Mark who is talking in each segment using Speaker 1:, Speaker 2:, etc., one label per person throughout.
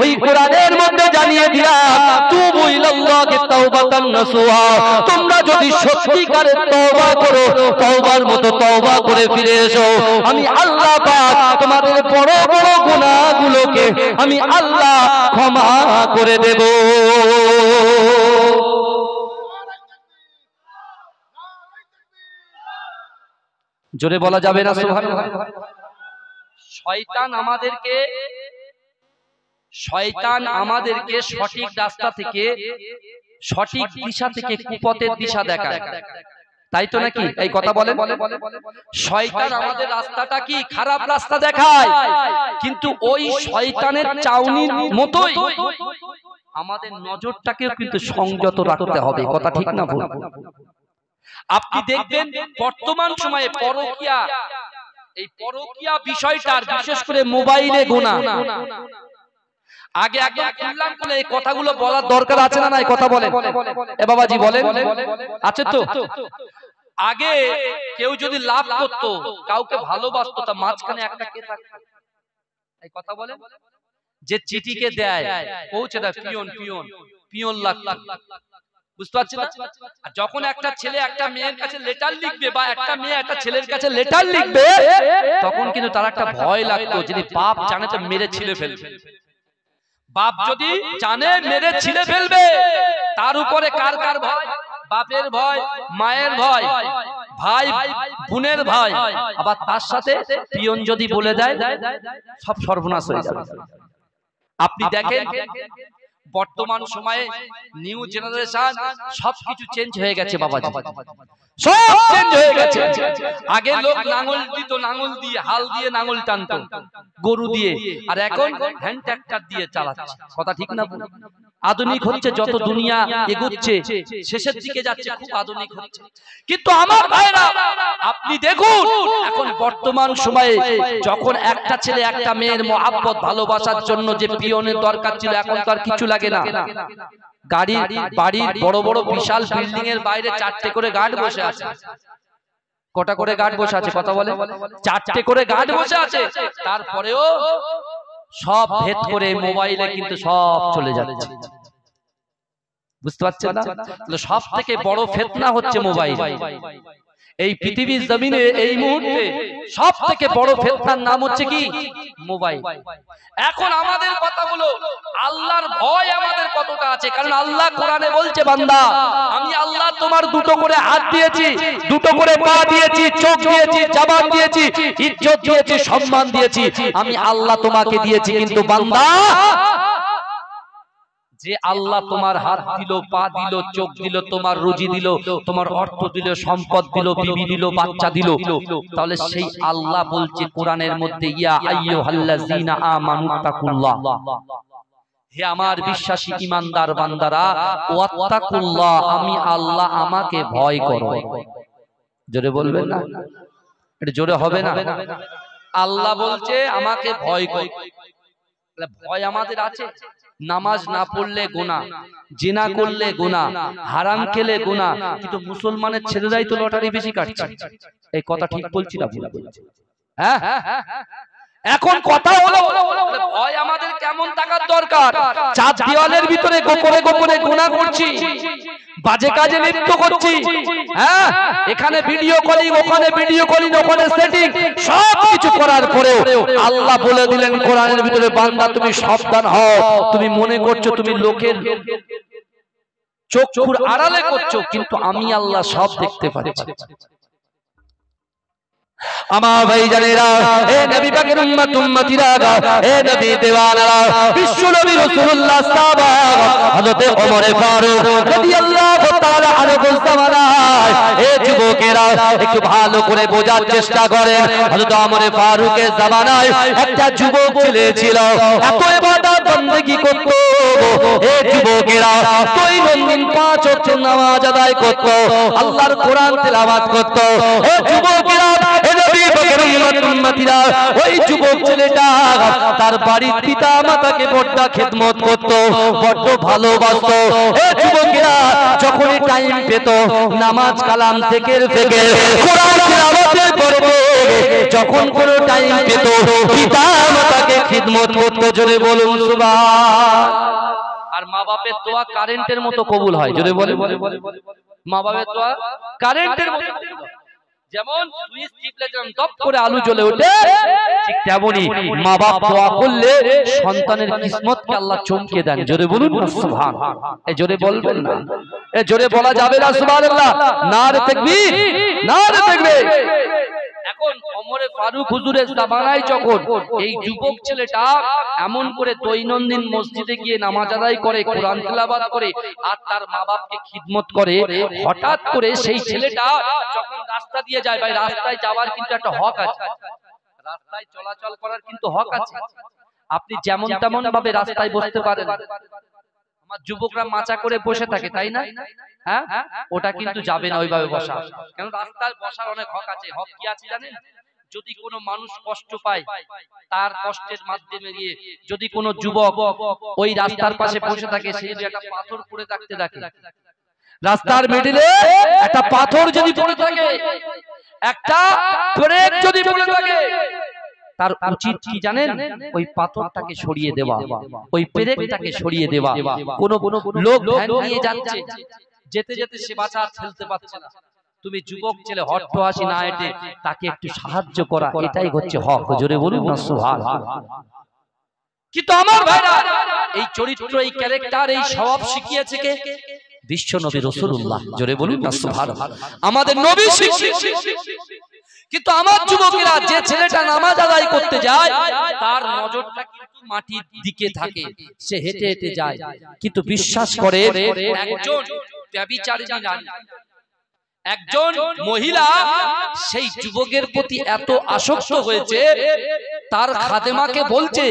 Speaker 1: ওই কোরআনের মধ্যে জানিয়ে দিলাম তুবু ইলাল্লাহি তাওবাতান নাসুহা, তোমরা যদি সত্যিকারের তওবা করো, তওবার মতো তওবা করে ফিরে এসো, আমি আল্লাহ পাক তোমাদের বড় বড় গুনাহগুলোকে আমি আল্লাহ ক্ষমা করে দেব। জোরে বলা যাবে না সুবহানাল্লাহ? শয়তান আমাদেরকে সঠিক রাস্তা থেকে, সঠিক দিশা থেকে কুপথের দিশা দেখায়, তাই তো নাকি? এই কথা বলেন। শয়তান আমাদের রাস্তাটা কি খারাপ রাস্তা দেখায়, কিন্তু ওই শয়তানের চাউনির মতোই আমাদের নজরটাকেও কিন্তু সংযত রাখতে হবে। কথা ঠিক না ভুল? আপনি দেখবেন বর্তমান সময়ে পরকীয়া, এই পরকীয়া বিষয়টার বিশেষ করে মোবাইলে গোনা, আগে আগে খুললাম বলে এই কথাগুলো বলার দরকার আছে না? নাই কথা বলেন এ বাবাজি, বলেন আছে তো? আগে কেউ যদি লাভ করত, কাউকে ভালোবাসতো, তা মাঝখানে একটা কে থাকতো? এই কথা বলেন। যে চিঠিকে দেয়, পৌঁছে দেয়, পিয়ন লাগতো, বুঝতে পারছেন? আর যখন একটা ছেলে একটা মেয়ের কাছে লেটার লিখবে, বা একটা মেয়ে একটা ছেলের কাছে লেটার লিখবে, তখন কিন্তু তার একটা ভয় লাগতো, যদি বাপ জানে তো মেরে ছিঁড়ে ফেলবে। বাপ যদি জানে মেরে ছিঁড়ে ফেলবে, তার উপরে কার কার ভয়? বাপের ভয়, মায়ের ভয়, ভাই বোনের ভয়, আবার তার সাথে পিয়ন যদি বলে দেয়, সব সর্বনাশ হয়ে যাবে। আপনি দেখেন বর্তমান সময়ে নিউ জেনারেশন সবকিছু চেঞ্জ হয়ে গেছে বাবাজি, সব চেঞ্জ হয়ে গেছে। আগে লোক নাঙ্গল দিত, নাঙ্গল দিয়ে, হাল দিয়ে নাঙ্গল টানতো গরু দিয়ে, আর এখন হ্যান্ড ট্রাক্টর দিয়ে চালাচ্ছে। কথা ঠিক না? আধুনিক হচ্ছে, যত দুনিয়া এগোচ্ছে শেষের দিকে যাচ্ছে, খুব আধুনিক হচ্ছে। কিন্তু আমার ভাইরা আপনি দেখুন, এখন বর্তমান সময়ে যখন একটা ছেলে একটা মেয়ের মহব্বত ভালোবাসার জন্য যে পিয়নের দরকার ছিল, এখন তো আর কিছু লাগে না। বাড়ির বড় বড় বিশাল বিল্ডিং এর বাইরে 4টে করে গার্ড বসে আছে। কটা করে গার্ড বসে আছে? কথা বলে। 4টে করে গার্ড বসে আছে। তারপরেও সব ভেদ করে মোবাইলে কিন্তু সব চলে যাচ্ছে, বুঝতে পারছেন না? সব থেকে বড় ফিতনা হচ্ছে মোবাইল। এই পৃথিবীর জমিনে এই মুহূর্তে সব থেকে বড় ফিতনার নাম হচ্ছে কি? মোবাইল। এখন আমাদের কথাগুলো, আল্লাহর ভয় আমাদের কতটা আছে? কারণ আল্লাহ কোরআনে বলছে, বান্দা আমি আল্লাহ তোমার দুটো করে হাত দিয়েছি, দুটো করে পা দিয়েছি, চোখ দিয়েছি, জবান দিয়েছি, ইজ্জত দিয়েছি, সম্মান দিয়েছি, আমি আল্লাহ তোমাকে দিয়েছি। কিন্তু বান্দা, যে আল্লাহ তোমার হাত দিল, পা দিল, চোখ দিল, তোমার রুজি দিল, তোমার অর্থ দিল, সম্পদ দিল, বিবি দিল, বাচ্চা দিল, তাহলে সেই আল্লাহ বলছে কোরআনের মধ্যে, ইয়া আইয়ুহাল্লাযীনা আমানুত্তাকুল্লাহ, হে আমার বিশ্বাসী ঈমানদার বান্দারা, ওয়াত্তাকুল্লাহ, আমি আল্লাহ, আমাকে ভয় করো। জোরে বলবেন না? এটা জোরে হবে না? আল্লাহ বলছে আমাকে ভয় করো। ভয় আমাদের আছে। নামাজ না পড়লে গুনাহ, জিনা করলে গুনাহ, হারাম খেলে গুনাহ, কিন্তু মুসলমানের ছেলেরাই তো লটারি বেশি কাটছে। এই কথা ঠিক বলছি না ভুল বলছি? হ্যাঁ, এখন কথা হলো ভয় আমাদের কেমন থাকার দরকার? চার দেওয়ালের ভিতরে গোপনে গোপনে গুনাহ করছি, বাজে কাজে লিপ্ত করছি, হ্যাঁ, এখানে ভিডিও কলিং, ওখানে ভিডিও কলিং, ওখানে সেটিং, সব কিছু করার পরেও আল্লাহ বলে দিলেন কোরআনের ভিতরে, বান্দা তুমি সাবধান হও। তুমি মনে করছো তুমি লোকের চক্ষুর আড়ালে করছো, কিন্তু আমি আল্লাহ সব দেখতে পাচ্ছি। আমার ভাইজানেরা, হে নবী পাকের উম্মত উম্মতিরা, হে নবী দেওয়ানারা, বিশ্ব নবী রাসূলুল্লাহ সাহাবা হযরত ওমর ফারুক রাদিয়াল্লাহু তাআলা আনহু জামানায়, হে যুবকেরা একটু ভালো করে বোঝার চেষ্টা করেন। হযরত ওমর ফারুকের জামানায় একটা যুবক ছেলে ছিল, এত ইবাদত বندگی করত। হে যুবকেরা, দৈনন্দিন 5 ওয়াক্ত নামাজ আদায় করত, আল্লাহর কোরআন তেলাওয়াত করত। হে যুবকেরা, হে নবী পাকের উম্মত উম্মতিরা, ওই যুবক ছেলেটা তার বাড়ির পিতা মাতাকে বড্ড খেদমত করত, বড্ড ভালোবাসত। এই যুবকেরা যখনই টাইম পেত নামাজ কালাম থেকে কোরআন তিলাওয়াতের করবে, যখন কোনো টাইম পেত পিতা মাতাকে খিদমত করত। জোরে বলুন সুবহান। আর মা বাপের দোয়া কারেন্টের মতো কবুল হয়। জোরে বলে, মা বাপের দোয়া কারেন্টের মতো, যেমন সুইচ টিপলে যেমন টপ করে আলু জ্বলে ওঠে, ঠিক তেমনি মা বাপ দোয়া করলে সন্তানের কিসমতকে আল্লাহ চমকে দেন। জোরে বলুন না সুবহান। এই জোরে বলবেন না, এই জোরে বলা যাবে না সুবহানাল্লাহ। নারে তাকবীর, নারে তাকবীর। এখন ওমরে ফারুক হুজুরের জামানায় যখন এই যুবক ছেলেটা এমন করে দৈনন্দিন মসজিদে গিয়ে নামাজ আদায় করে, কোরআন তেলাওয়াত করে আর তার মা বাপকে খিদমত করে, হঠাৎ করে সেই ছেলেটা যখন রাস্তা দিয়ে যায়, ভাই রাস্তায় যাওয়ার কিন্তু একটা হক আছে, রাস্তায় চলাচল করার কিন্তু হক আছে। আপনি যেমন তেমন ভাবে রাস্তায় বসতে পারেন। আমার যুবকরা মাচা করে বসে থাকে, তাই না? হ্যাঁ, ওটা কিন্তু যাবে না ওইভাবে বসা, কারণ রাস্তায় বসার অনেক হক আছে। হক কি আছে জানেন? যদি কোনো মানুষ কষ্ট পায়, তার কষ্টের মাধ্যমে গিয়ে যদি কোনো যুবক ওই রাস্তার পাশে বসে থাকে, সেই একটা পাথর পড়ে থাকতে দেখে, রাস্তার মিডিলে একটা পাথর যদি পড়ে থাকে, একটা ব্রেক যদি পড়ে থাকে, তার উচিত কি জানেন? ওই পাথরটাকে সরিয়ে দেওয়া, ওই পেরেকটাকে সরিয়ে দেওয়া। কোন লোক ভ্যান নিয়ে যাচ্ছে, যেতে যেতে সে বাঁচা ফেলতে পারছে না, তুমি যুবক ছেলে হট্টহাসি না হেঁটে তাকে একটু সাহায্য করা, এটাই হচ্ছে হক। জোরে বলুন না সুবহানাল্লাহ। কিন্তু আমার ভাইরা, এই চরিত্র, এই ক্যারেক্টার, এই স্বভাব শিখিয়েছে কে? বিশ্ব নবী রাসূলুল্লাহ। জোরে বলুন না সুবহানাল্লাহ। আমাদের নবী শিখিয়েছে। কিন্তু আমার যুবকেরা, যে ছেলেটা নামাজ আদায় করতে যায় তার নজরটা কিন্তু মাটির দিকে থাকে, সে হেঁটে হেঁটে যায়, কিন্তু বিশ্বাস করে একজন ব্যভিচারিণী নারী, একজন মহিলা সেই যুবকের প্রতি এত আসক্ত হয়েছে, তার খাদেমাকে বলছে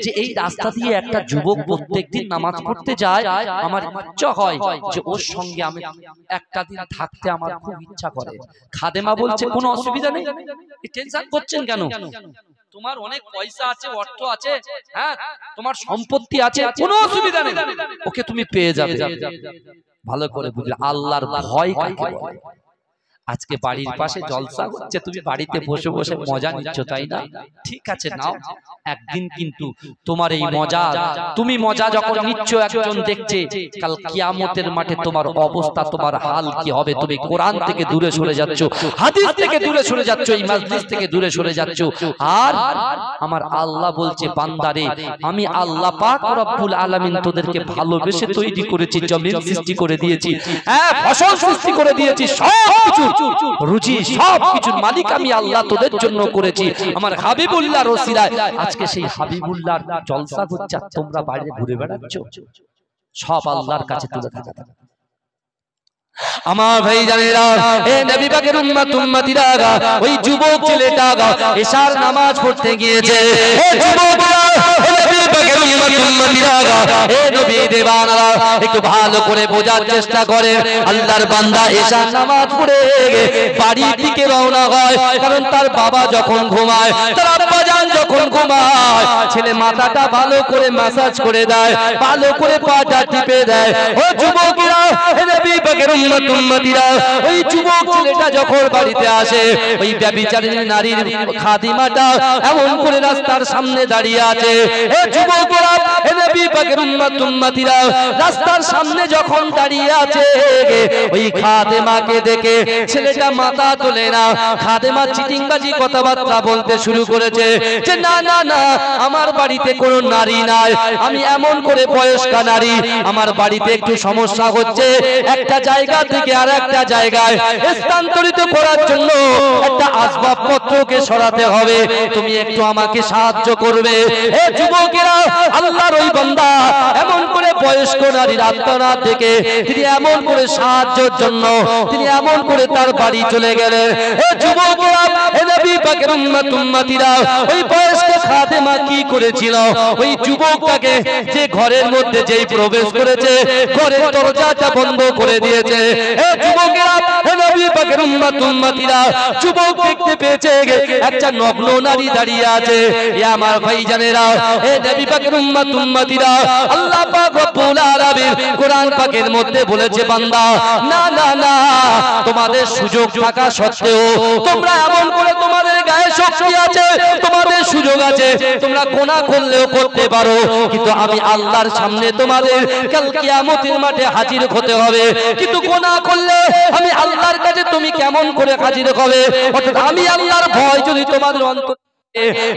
Speaker 1: যে এই রাস্তা দিয়ে একটা যুবক প্রত্যেকদিন নামাজ পড়তে যায়, আমার ইচ্ছা হয় যে ওর সঙ্গে আমি একটা দিন থাকতে আমার খুব ইচ্ছা করে। খাদেমা বলছে কোনো অসুবিধা নেই, টেনশন করছেন কেন? তোমার অনেক পয়সা আছে, অর্থ আছে, হ্যাঁ তোমার সম্পত্তি আছে, কোনো অসুবিধা নেই, ওকে তুমি পেয়ে যাবে। ভালো করে বুঝলে আল্লাহর ভয় কাকে বলে। আজকে বাড়ির পাশে জলসা হচ্ছে, তুমি বাড়িতে বসে বসে মজা নিচ্ছ, তাই না? ঠিক আছে, নাও। একদিন কিন্তু তোমার এই মজা, তুমি মজা যখন নিচ্ছ, একজন দেখছে, কাল কিয়ামতের মাঠে তোমার অবস্থা, তোমার হাল কি হবে? তুমি কোরআন থেকে দূরে সরে যাচ্ছ, হাদিস থেকে দূরে সরে যাচ্ছ, এই মাজলিস থেকে দূরে সরে যাচ্ছ। আর আমার আল্লাহ বলছে, বান্দারে, আমি আল্লাহ পাক রব্বুল আলামিন তোদেরকে ভালোবেসে তৈরি করেছি, জমিন সৃষ্টি করে দিয়েছি, হ্যাঁ ফসল সৃষ্টি করে দিয়েছি, সবকিছু রুজি সবকিছুর মালিক আমি আল্লাহ তোদের জন্য করেছি। আমার হাবিবুল্লাহর ওসিলায় আজকে সেই হাবিবুল্লাহর জলসা হচ্ছে, তোমরা বাইরে ঘুরে বেড়াচ্ছ, সব আল্লাহর কাছে তুলে থাকা। আমার ভাই জানেরা, এ নবী পাকের উম্মত উম্মতিরা, ওই যুবক ছেলেটা এশার নামাজ পড়তে গিয়েছে। এ যুবকরা, এ নবী পাকের উম্মত উম্মতিরা, এ নবী দেওয়ানারা, একটু ভালো করে বোঝার চেষ্টা করে। আল্লাহর বান্দা এশার নামাজ পড়ে বাড়ির দিকে রওনা হয়, কারণ তার বাবা যখন ঘুমায়, তার আব্বা জান যখন ঘুমায়, ছেলে মাথাটা ভালো করে ম্যাসাজ করে দেয়, ভালো করে পাটা টিপে দেয়। ও যুবকরা, এ নবী পাকের উম্মত উম্মতিরা, ওই যুবক ছেলেটা যখন বাড়িতে আসে, ওই ব্যভিচারিণী নারীর খাদিমাটা এমন করে রাস্তার সামনে দাঁড়িয়ে আছে। এ যুবকরা, এ নবী পাকের উম্মত উম্মতিরা, রাস্তার সামনে যখন দাঁড়িয়ে আছে, ওই খাদেমাকে দেখে ছেলেটা মাথা তোলে না। খাদেমা চিটিংবাজি কথাবার্তা বলতে শুরু করেছে যে না না না, আমার বাড়িতে কোনো নারী নাই, আমি এমন করে বয়স্কা নারী, আমার বাড়িতে একটু সমস্যা হচ্ছে, একটা জায়গা থেকে আর একটা জায়গায় স্থানান্তরিত করার জন্য একটা আসবাবপত্রকে সরাতে হবে, তুমি একটু আমাকে সাহায্য করবে। এ যুবকেরা, আল্লাহর ওই বান্দা এমন করে বয়স্ক নারীর আত্মনাদ থেকে তিনি এমন করে সাহায্যের জন্য তিনি এমন করে তার বাড়ি চলে গেলেন। এ যুবকেরা, এ নবী পাকের উম্মত উম্মতিরা, ওই বয়স্ক খাদেমা কি করেছিল? ওই যুবকটাকে যে ঘরের মধ্যে যেই প্রবেশ করেছে, ঘরের দরজাটা বন্ধ করে দিয়েছে। এ যুবকেরা, নবী পাকের উম্মতিরা যুবক দেখতে পেয়েছে একটা নগ্ন নারী দাঁড়িয়ে আছে। এ আমার ভাইজানেরা, এ নবী পাকের উম্মতিরা, আল্লাহ পাক রব্বুল আলামিন কোরআন পাকের মধ্যে বলেছে, বান্দা না না না, তোমাদের সুযোগ থাকা সত্ত্বেও তোমরা এমন করে, তোমাদের গায়ে শক্তি আছে, তোমাদের সুযোগ আছে, তোমরা গুনাহ করলেও করতে পারো, কিন্তু আমি আল্লাহর সামনে তোমাদের কাল কিয়ামতের মাঠে হাজির হতে হবে। কিন্তু গুনাহ করলে আমি আল্লাহর কাছে তুমি কেমন করে হাজির হবে? অর্থাৎ আমি আল্লাহর ভয় যদি তোমাদের অন্তর,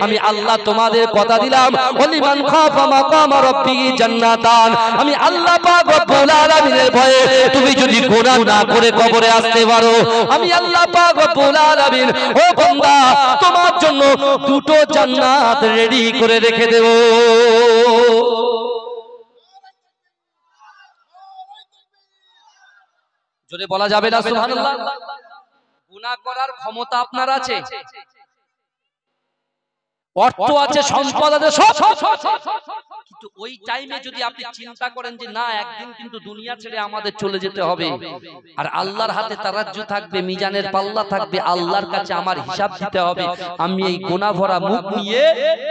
Speaker 1: আমি আল্লাহ তোমাদের কথা দিলাম, ওয়ালিমান খাফা মাকাম রাব্বিহি জান্নাতান, আমি আল্লাহ পাক রব্বুল আলামিনের ভয়ে তুমি যদি গুনাহ না করে কবরে আসতে পারো, আমি আল্লাহ পাক রব্বুল আলামিন ও বান্দা তোমার জন্য দুটো জান্নাত রেডি করে রেখে দেব। জোরে বলা যাবে না সুবহানাল্লাহ? গুনাহ করার ক্ষমতা আপনার আছে, অর্থ আছে, সম্পদ আছে, সব, কিন্তু ওই টাইমে যদি আপনি চিন্তা করেন যে না, একদিন কিন্তু দুনিয়া ছেড়ে আমাদের চলে যেতে হবে, আর আল্লাহর হাতে তারাজ্জু থাকবে, মিজানের পাল্লা থাকবে, আল্লাহর কাছে আমার হিসাব দিতে হবে, আমি এই গুনাহ ভরা মুখ নিয়ে,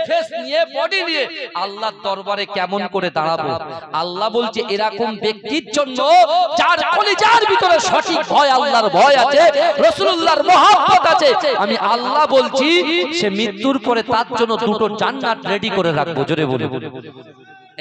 Speaker 1: ফেস নিয়ে, বডি নিয়ে আল্লাহর দরবারে কেমন করে দাঁড়াবো? আল্লাহ বলছে এরকম ব্যক্তির জন্য যার কলিজার ভিতরে সঠিক ভয়, আল্লাহর ভয় আছে, রাসূলুল্লাহর মহব্বত আছে, আমি আল্লাহ বলছি সে মৃত্যুর পরে তার জন্য দুটো জান্নাত রেডি করে রাখবো। জোরে বলে